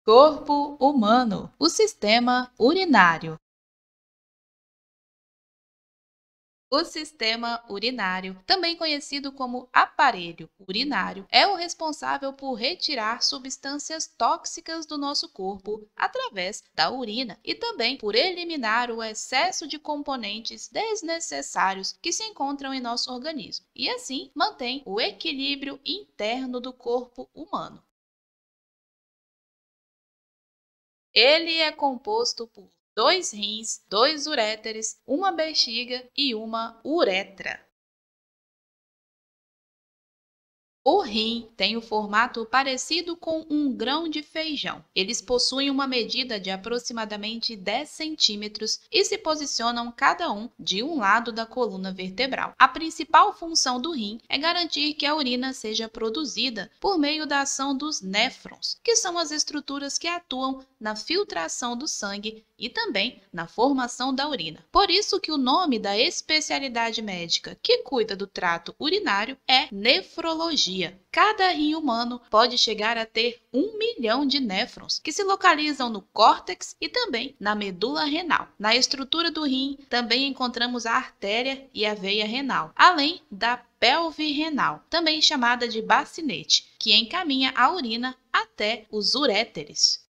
Corpo humano, o sistema urinário. O sistema urinário, também conhecido como aparelho urinário, é o responsável por retirar substâncias tóxicas do nosso corpo através da urina e também por eliminar o excesso de componentes desnecessários que se encontram em nosso organismo e assim mantém o equilíbrio interno do corpo humano. Ele é composto por dois rins, dois uréteres, uma bexiga e uma uretra. O rim tem o formato parecido com um grão de feijão. Eles possuem uma medida de aproximadamente 10 centímetros e se posicionam cada um de um lado da coluna vertebral. A principal função do rim é garantir que a urina seja produzida por meio da ação dos néfrons, que são as estruturas que atuam na filtração do sangue e também na formação da urina. Por isso que o nome da especialidade médica que cuida do trato urinário é nefrologia. Cada rim humano pode chegar a ter 1 milhão de néfrons, que se localizam no córtex e também na medula renal. Na estrutura do rim, também encontramos a artéria e a veia renal, além da pelve renal, também chamada de bacinete, que encaminha a urina até os uréteres.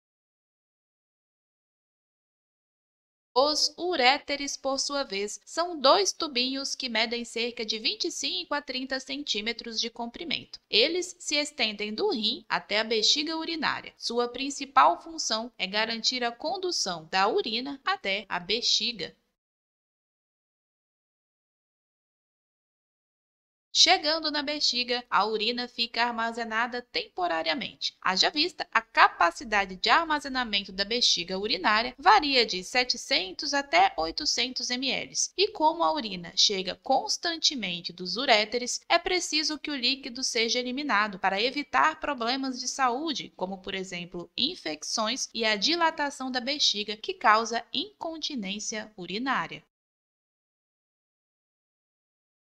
Os uréteres, por sua vez, são dois tubinhos que medem cerca de 25 a 30 centímetros de comprimento. Eles se estendem do rim até a bexiga urinária. Sua principal função é garantir a condução da urina até a bexiga. Chegando na bexiga, a urina fica armazenada temporariamente. Haja vista, a capacidade de armazenamento da bexiga urinária varia de 700 até 800 ml. E como a urina chega constantemente dos uréteres, é preciso que o líquido seja eliminado para evitar problemas de saúde, como por exemplo, infecções e a dilatação da bexiga que causa incontinência urinária.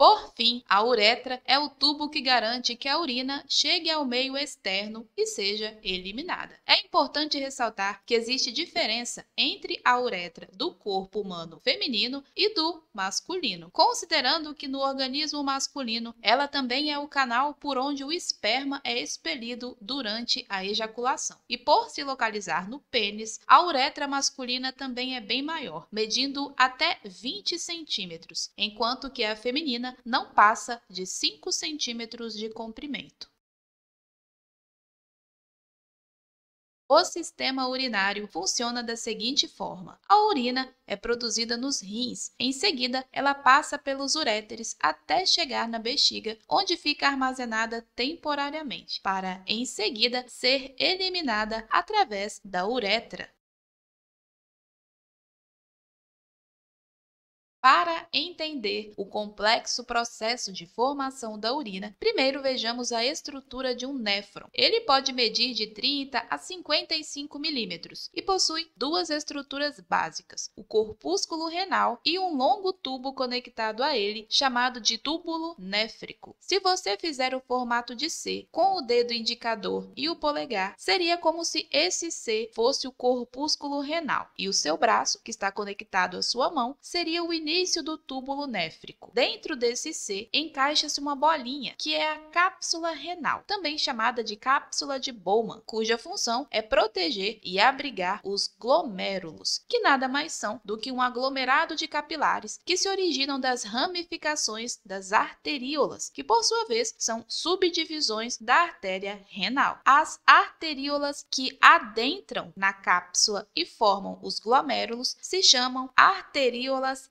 Por fim, a uretra é o tubo que garante que a urina chegue ao meio externo e seja eliminada. É importante ressaltar que existe diferença entre a uretra do corpo humano feminino e do masculino, considerando que no organismo masculino ela também é o canal por onde o esperma é expelido durante a ejaculação. E por se localizar no pênis, a uretra masculina também é bem maior, medindo até 20 centímetros, enquanto que a feminina não passa de 5 centímetros de comprimento. O sistema urinário funciona da seguinte forma: a urina é produzida nos rins, em seguida, ela passa pelos uréteres até chegar na bexiga, onde fica armazenada temporariamente, para em seguida ser eliminada através da uretra. Para entender o complexo processo de formação da urina, primeiro vejamos a estrutura de um néfron. Ele pode medir de 30 a 55 milímetros e possui duas estruturas básicas, o corpúsculo renal e um longo tubo conectado a ele, chamado de túbulo néfrico. Se você fizer o formato de C com o dedo indicador e o polegar, seria como se esse C fosse o corpúsculo renal e o seu braço, que está conectado à sua mão, seria o início do túbulo néfrico. Dentro desse C, encaixa-se uma bolinha, que é a cápsula renal, também chamada de cápsula de Bowman, cuja função é proteger e abrigar os glomérulos, que nada mais são do que um aglomerado de capilares que se originam das ramificações das arteríolas, que por sua vez são subdivisões da artéria renal. As arteríolas que adentram na cápsula e formam os glomérulos se chamam arteríolas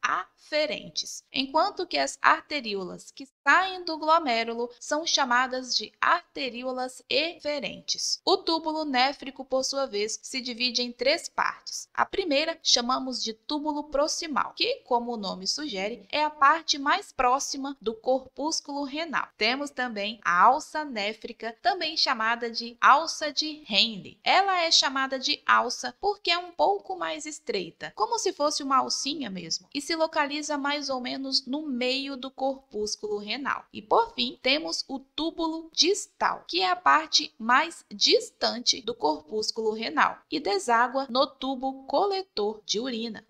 aferentes, enquanto que as arteríolas que saem do glomérulo são chamadas de arteríolas eferentes. O túbulo néfrico, por sua vez, se divide em três partes. A primeira chamamos de túbulo proximal, que, como o nome sugere, é a parte mais próxima do corpúsculo renal. Temos também a alça néfrica, também chamada de alça de Henle. Ela é chamada de alça porque é um pouco mais estreita, como se fosse uma alcinha mesmo, e se localiza localiza mais ou menos no meio do corpúsculo renal. E por fim, temos o túbulo distal, que é a parte mais distante do corpúsculo renal e deságua no tubo coletor de urina.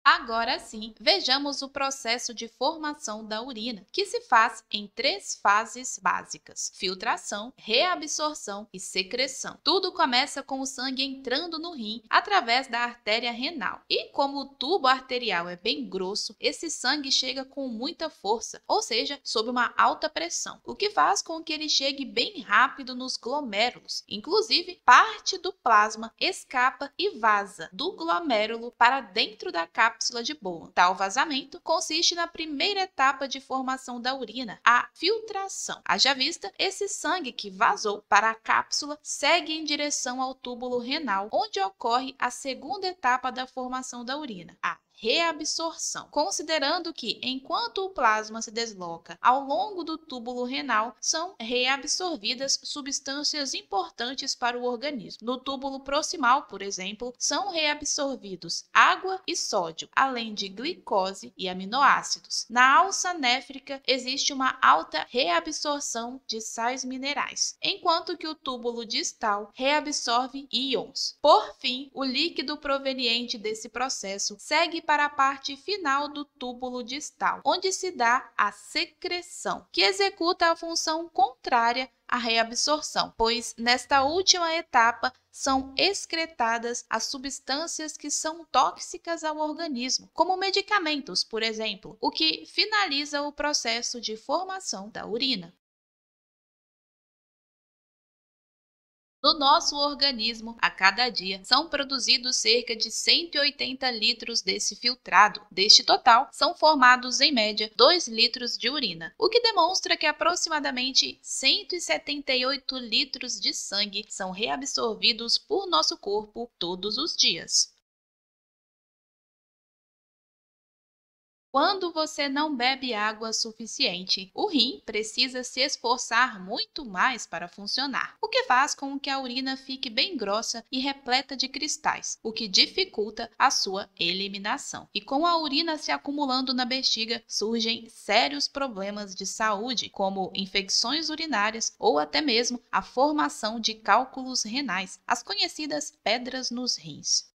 Agora sim, vejamos o processo de formação da urina, que se faz em 3 fases básicas: filtração, reabsorção e secreção. Tudo começa com o sangue entrando no rim através da artéria renal. E como o tubo arterial é bem grosso, esse sangue chega com muita força, ou seja, sob uma alta pressão, o que faz com que ele chegue bem rápido nos glomérulos. Inclusive, parte do plasma escapa e vaza do glomérulo para dentro da cápsula de Bowman. Tal vazamento consiste na primeira etapa de formação da urina, a filtração. Haja vista, esse sangue que vazou para a cápsula segue em direção ao túbulo renal, onde ocorre a segunda etapa da formação da urina, a reabsorção, considerando que, enquanto o plasma se desloca ao longo do túbulo renal, são reabsorvidas substâncias importantes para o organismo. No túbulo proximal, por exemplo, são reabsorvidos água e sódio, além de glicose e aminoácidos. Na alça néfrica, existe uma alta reabsorção de sais minerais, enquanto que o túbulo distal reabsorve íons. Por fim, o líquido proveniente desse processo segue para a parte final do túbulo distal, onde se dá a secreção, que executa a função contrária à reabsorção, pois nesta última etapa são excretadas as substâncias que são tóxicas ao organismo, como medicamentos, por exemplo, o que finaliza o processo de formação da urina. No nosso organismo, a cada dia, são produzidos cerca de 180 litros desse filtrado. Deste total, são formados, em média, 2 litros de urina, o que demonstra que aproximadamente 178 litros de sangue são reabsorvidos por nosso corpo todos os dias. Quando você não bebe água suficiente, o rim precisa se esforçar muito mais para funcionar, o que faz com que a urina fique bem grossa e repleta de cristais, o que dificulta a sua eliminação. E com a urina se acumulando na bexiga, surgem sérios problemas de saúde, como infecções urinárias ou até mesmo a formação de cálculos renais, as conhecidas pedras nos rins.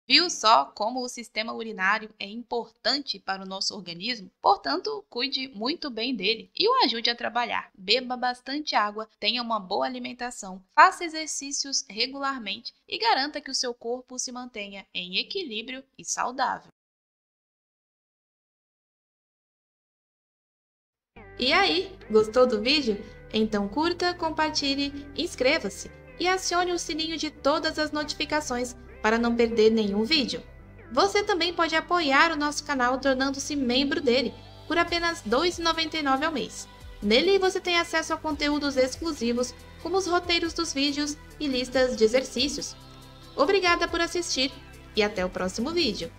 Viu só como o sistema urinário é importante para o nosso organismo? Portanto, cuide muito bem dele e o ajude a trabalhar. Beba bastante água, tenha uma boa alimentação, faça exercícios regularmente e garanta que o seu corpo se mantenha em equilíbrio e saudável. E aí, gostou do vídeo? Então curta, compartilhe, inscreva-se e acione o sininho de todas as notificações para não perder nenhum vídeo. Você também pode apoiar o nosso canal tornando-se membro dele por apenas R$ 2,99 ao mês. Nele você tem acesso a conteúdos exclusivos, como os roteiros dos vídeos e listas de exercícios. Obrigada por assistir e até o próximo vídeo.